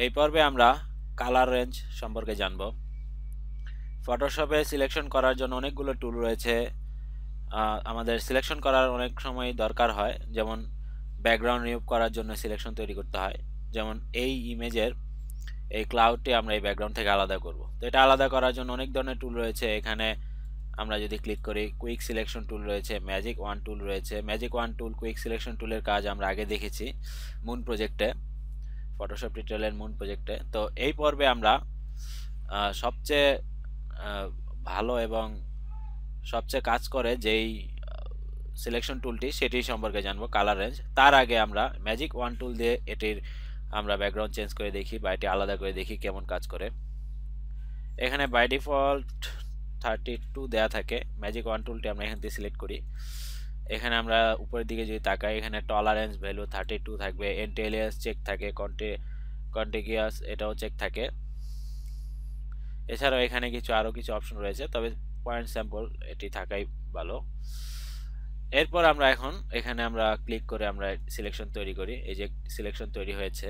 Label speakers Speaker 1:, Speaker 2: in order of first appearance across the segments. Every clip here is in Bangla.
Speaker 1: এই পর্বে আমরা কালার রেঞ্জ সম্পর্কে জানব। ফটোশপে সিলেকশন করার জন্য অনেকগুলো টুল রয়েছে। আমাদের সিলেকশন করার অনেক সময় দরকার হয়, যেমন ব্যাকগ্রাউন্ড রিমুভ করার জন্য সিলেকশন তৈরি করতে হয়। যেমন এই ইমেজের এই ক্লাউডটি আমরা এই ব্যাকগ্রাউন্ড থেকে আলাদা করব। তো এটা আলাদা করার জন্য অনেক ধরনের টুল রয়েছে। এখানে আমরা যদি ক্লিক করি, কুইক সিলেকশন টুল রয়েছে, ম্যাজিক ওয়ান টুল রয়েছে। ম্যাজিক ওয়ান টুল, কুইক সিলেকশন টুলের কাজ আমরা আগে দেখেছি মুন প্রজেক্টে, ফটোশপ টিউটোরিয়ালের মুন প্রজেক্টে। তো এই পর্বে আমরা সবচেয়ে ভালো এবং সবচেয়ে কাজ করে যেই সিলেকশন টুলটি সেটি সম্পর্কে জানবো, কালার রেঞ্জ। তার আগে আমরা ম্যাজিক ওয়ান টুল দিয়ে এটির আমরা ব্যাকগ্রাউন্ড চেঞ্জ করে দেখি বা এটি আলাদা করে দেখি কেমন কাজ করে। এখানে বাই ডিফল্ট 32 দেয়া থাকে। ম্যাজিক ওয়ান টুলটি আমরা এখান থেকে সিলেক্ট করি। এখানে আমরা উপরের দিকে যদি তাকাই, এখানে টলারেন্স ভ্যালু 32 থাকবে, এন্টিএলিয়াস চেক থাকে, কন্টিগিয়াস এটাও চেক থাকে। এছাড়াও এখানে আরো কিছু অপশন রয়েছে, তবে পয়েন্ট স্যাম্পল এটি থাকাই ভালো। এরপর আমরা এখানে আমরা ক্লিক করে আমরা সিলেকশন তৈরি করি। এই যে সিলেকশন তৈরি হয়েছে।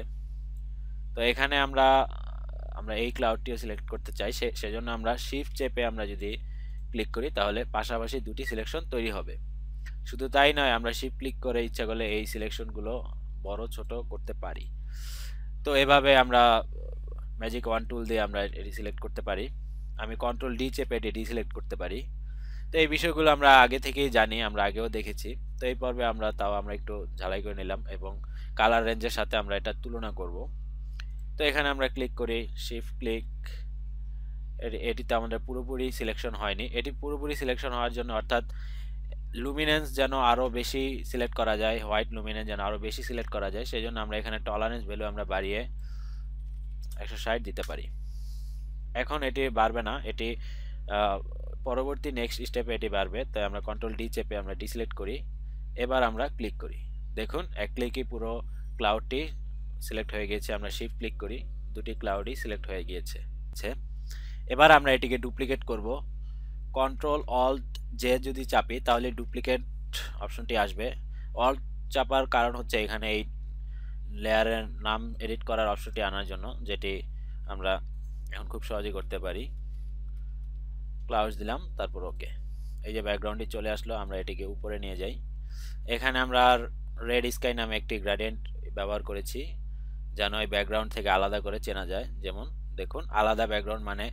Speaker 1: তো এখানে আমরা এই ক্লাউডটিও সিলেক্ট করতে চাই, সেজন্য আমরা শিফট চেপে আমরা যদি ক্লিক করি তাহলে পাশাপাশি দুটি সিলেকশন তৈরি হবে। শুধু তাই নয়, আমরা শিফট ক্লিক করে ইচ্ছা করলে এই সিলেকশনগুলো বড় ছোট করতে পারি। তো এভাবে আমরা ম্যাজিক ওয়ান টুল দিয়ে আমরা এটি সিলেক্ট করতে পারি। আমি কন্ট্রোল ডি চেপে এটি ডিসিলেক্ট করতে পারি। তো এই বিষয়গুলো আমরা আগে থেকেই জানি, আমরা আগেও দেখেছি। তো এই পর্বে আমরা একটু ঝালাই করে নিলাম এবং কালার রেঞ্জের সাথে আমরা এটা তুলনা করব। তো এখানে আমরা ক্লিক করি, শিফট ক্লিক। এটিতে আমাদের পুরোপুরি সিলেকশন হয়নি। এটি পুরোপুরি সিলেকশন হওয়ার জন্য, অর্থাৎ লুমিনেন্স যেন আরো বেশি সিলেক্ট করা যায়, হোয়াইট লুমিনেন্স যেন আরো বেশি সিলেক্ট করা যায়, সেই জন্য আমরা এখানে টলারেন্স ভ্যালু আমরা বাড়িয়ে 160 দিতে পারি। এখন এটি বাড়বে না, এটি পরবর্তী নেক্সট স্টেপে এটি বাড়বে। তাই আমরা কন্ট্রোল ডি চেপে আমরা ডিসিলেক্ট করি। এবার আমরা ক্লিক করি, দেখুন এক ক্লিকই পুরো ক্লাউডটি সিলেক্ট হয়ে গিয়েছে। আমরা শিফট ক্লিক করি, দুটি ক্লাউডই সিলেক্ট হয়ে গিয়েছে। এবার আমরা এটিকে ডুপ্লিকেট করব। কন্ট্রোল অল্ট জে যদি চাপি তাহলে ডুপ্লিকেট অপশনটি আসবে। অল্ট চাপার কারণ হচ্ছে এখানে এই লেয়ারের নাম এডিট করার অপশনটি আনার জন্য, যেটি আমরা এখন খুব সহজেই করতে পারি। ক্লাউডস দিলাম, তারপর ওকে। এই যে ব্যাকগ্রাউন্ডটি চলে আসলো, আমরা এটিকে উপরে নিয়ে যাই। এখানে আমরা রেড স্কাই নামে একটি গ্রেডিয়েন্ট ব্যবহার করেছি, যেন ওই ব্যাকগ্রাউন্ড থেকে আলাদা করে চেনা যায়। যেমন দেখুন, আলাদা ব্যাকগ্রাউন্ড মানে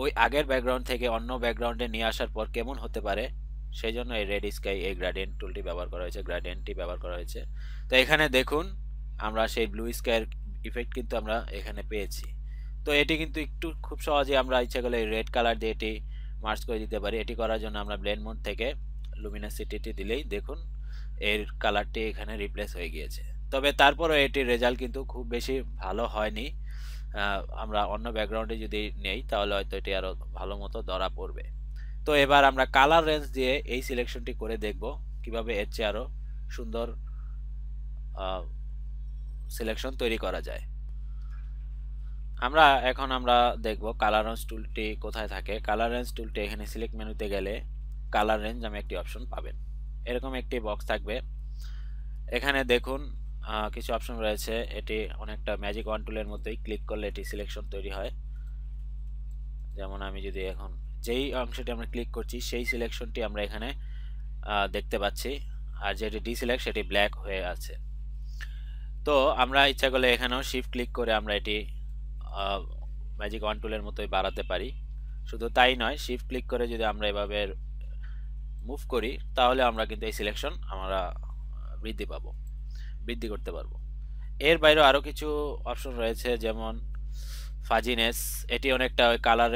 Speaker 1: ওই আগের ব্যাকগ্রাউন্ড থেকে অন্য ব্যাকগ্রাউন্ডে নিয়ে আসার পর কেমন হতে পারে, সেই জন্য এই রেড স্কাই এই গ্রেডিয়েন্ট টুলটি ব্যবহার করা হয়েছে, গ্রেডিয়েন্টটি ব্যবহার করা হয়েছে। তো এখানে দেখুন, আমরা সেই ব্লু স্কাইয়ের ইফেক্ট কিন্তু আমরা এখানে পেয়েছি। তো এটি কিন্তু একটু খুব সহজে আমরা ইচ্ছা করলে রেড কালার দিয়ে এটি মার্জ করে দিতে পারি। এটি করার জন্য আমরা ব্লেন্ড মোড থেকে লুমিনাসিটিটি দিলেই দেখুন এর কালারটি এখানে রিপ্লেস হয়ে গিয়েছে। তবে তারপরও এটির রেজাল্ট কিন্তু খুব বেশি ভালো হয়নি। আমরা অন্য ব্যাকগ্রাউন্ডে যদি নেই তাহলে হয়তো এটি আরো ভালো মতো ধরা পড়বে। তো এবার আমরা কালার রেঞ্জ দিয়ে এই সিলেকশনটি করে দেখব কিভাবে এর চেয়ে আরো সুন্দর সিলেকশন তৈরি করা যায়। আমরা দেখব কালার রেঞ্জ টুলটি কোথায় থাকে। কালার রেঞ্জ টুলটি এখানে সিলেক্ট মেনুতে গেলে কালার রেঞ্জ নামে একটি অপশন পাবেন। এরকম একটি বক্স থাকবে। এখানে দেখুন কিছু অপশন রয়েছে। এটি অনেকটা ম্যাজিক ওয়ান টুলের মতোই, ক্লিক করলে এটি সিলেকশন তৈরি হয়। যেমন আমি যদি এখন যেই অংশটি আমরা ক্লিক করছি সেই সিলেকশনটি আমরা এখানে দেখতে পাচ্ছি, আর যেটি ডিসিলেক্ট সেটি ব্ল্যাক হয়ে আছে। তো আমরা ইচ্ছা করলে এখানেও শিফট ক্লিক করে আমরা এটি ম্যাজিক ওয়ান টুলের মতোই বাড়াতে পারি। শুধু তাই নয়, শিফট ক্লিক করে যদি আমরা এভাবে মুভ করি তাহলে আমরা কিন্তু এই সিলেকশন আমরা বৃদ্ধি করতে পারবো। এর বাইরেও আরো কিছু অপশন রয়েছে, যেমন ফাজিনেস। এটি অনেকটা ওই কালার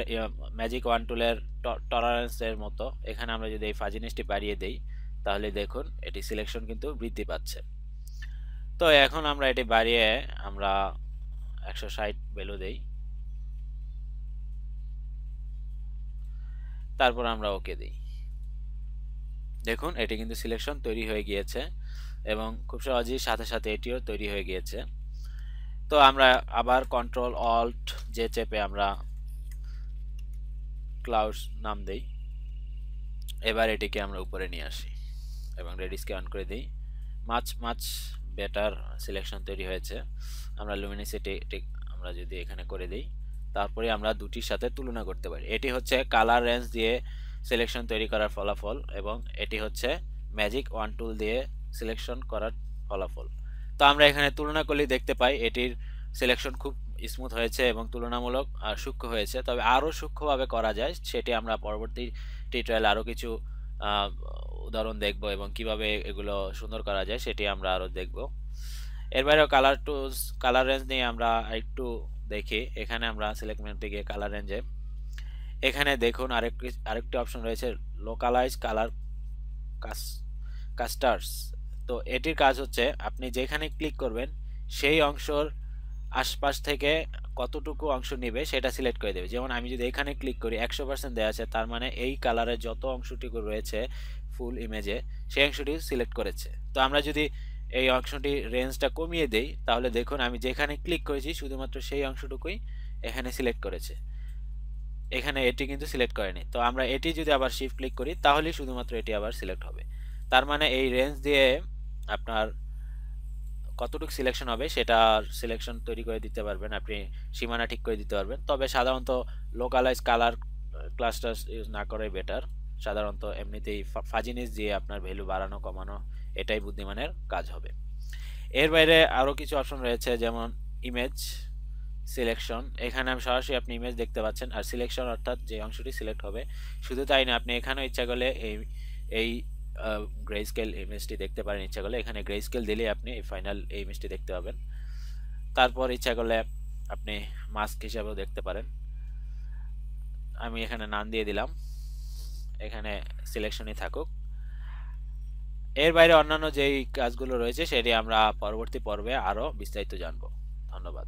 Speaker 1: ম্যাজিক ওয়ান টুলের টলারেন্সের মতো। এখানে আমরা যদি এই ফাজিনেসটি বাড়িয়ে দেই তাহলে দেখুন এটি সিলেকশন কিন্তু বৃদ্ধি পাচ্ছে। তো এখন আমরা এটি বাড়িয়ে আমরা 160 ভ্যালু দেই, তারপর আমরা ওকে দিই। দেখুন এটি কিন্তু সিলেকশন তৈরি হয়ে গিয়েছে এবং খুব সহজেই সাথে সাথে এটিও তৈরি হয়ে গিয়েছে। তো আমরা আবার কন্ট্রোল অল্ট জে চেপে আমরা ক্লাউডস নাম দেই। এবার এটিকে আমরা উপরে নিয়ে আসি এবং রেডিসকে অন করে দিই। মাছ বেটার সিলেকশন তৈরি হয়েছে। আমরা লুমিনিসিটি আমরা যদি এখানে করে দেই, তারপরে আমরা দুটির সাথে তুলনা করতে পারি। এটি হচ্ছে কালার রেঞ্জ দিয়ে সিলেকশন তৈরি করার ফলাফল এবং এটি হচ্ছে ম্যাজিক ওয়ান টুল দিয়ে সিলেকশন করার ফলাফল। তো আমরা এখানে তুলনা করলে দেখতে পাই এটির সিলেকশন খুব স্মুথ হয়েছে এবং তুলনামূলক সূক্ষ্ম হয়েছে। তবে আরও সূক্ষ্মভাবে করা যায় সেটি আমরা পরবর্তী টিউটোরিয়ালে আরও কিছু উদাহরণ দেখব এবং কিভাবে এগুলো সুন্দর করা যায় সেটি আমরা আরও দেখব। এর বাইরেও কালার টুলস, কালার রেঞ্জ নিয়ে আমরা একটু দেখি। এখানে আমরা সিলেক্ট মেনুতে গিয়ে কালার রেঞ্জে এখানে দেখুন আরেকটি অপশন রয়েছে লোকালাইজ কালার কাস্টার্স। তো এটির কাজ হচ্ছে আপনি যেখানে ক্লিক করবেন সেই অংশর আশপাশ থেকে কতটুকু অংশ নেবে সেটা সিলেক্ট করে দেবে। যেমন আমি যদি এখানে ক্লিক করি 100% দেওয়া আছে, তার মানে এই কালারের যত অংশটুকু রয়েছে ফুল ইমেজে সেই অংশটি সিলেক্ট করেছে। তো আমরা যদি এই অংশটি রেঞ্জটা কমিয়ে দেই তাহলে দেখুন আমি যেখানে ক্লিক করেছি শুধুমাত্র সেই অংশটুকুই এখানে সিলেক্ট করেছে, এখানে এটি কিন্তু সিলেক্ট করেনি। তো আমরা এটি যদি আবার শিফট ক্লিক করি তাহলে শুধুমাত্র এটি আবার সিলেক্ট হবে। তার মানে এই রেঞ্জ দিয়ে আপনার কতটুকু সিলেকশন হবে সেটার সিলেকশন তৈরি করে দিতে পারবেন, আপনি সীমানা ঠিক করে দিতে পারবেন। তবে সাধারণত লোকালাইজ কালার ক্লাস্টার ইউজ না করাই বেটার। সাধারণত এমনিতেই ফাজিনেস দিয়ে আপনার ভ্যালু বাড়ানো কমানো এটাই বুদ্ধিমানের কাজ হবে। এর বাইরে আরও কিছু অপশন রয়েছে যেমন ইমেজ সিলেকশন। এখানে আমি সরাসরি আপনি ইমেজ দেখতে পাচ্ছেন আর সিলেকশন অর্থাৎ যে অংশটি সিলেক্ট হবে। শুধু তাই না, আপনি এখানেও ইচ্ছা করলে এই গ্রে স্কেল ইমেজটি দেখতে পারেন। ইচ্ছা করলে এখানে গ্রে স্কেল দিলে আপনি এই ফাইনাল এই ইমেজটি দেখতে পাবেন। তারপর ইচ্ছা করলে আপনি মাস্ক হিসাবেও দেখতে পারেন। আমি এখানে নাম দিয়ে দিলাম, এখানে সিলেকশনই থাকুক। এর বাইরে অন্যান্য যেই কাজগুলো রয়েছে সেটি আমরা পরবর্তী পর্বে আরো বিস্তারিত জানবো। ধন্যবাদ।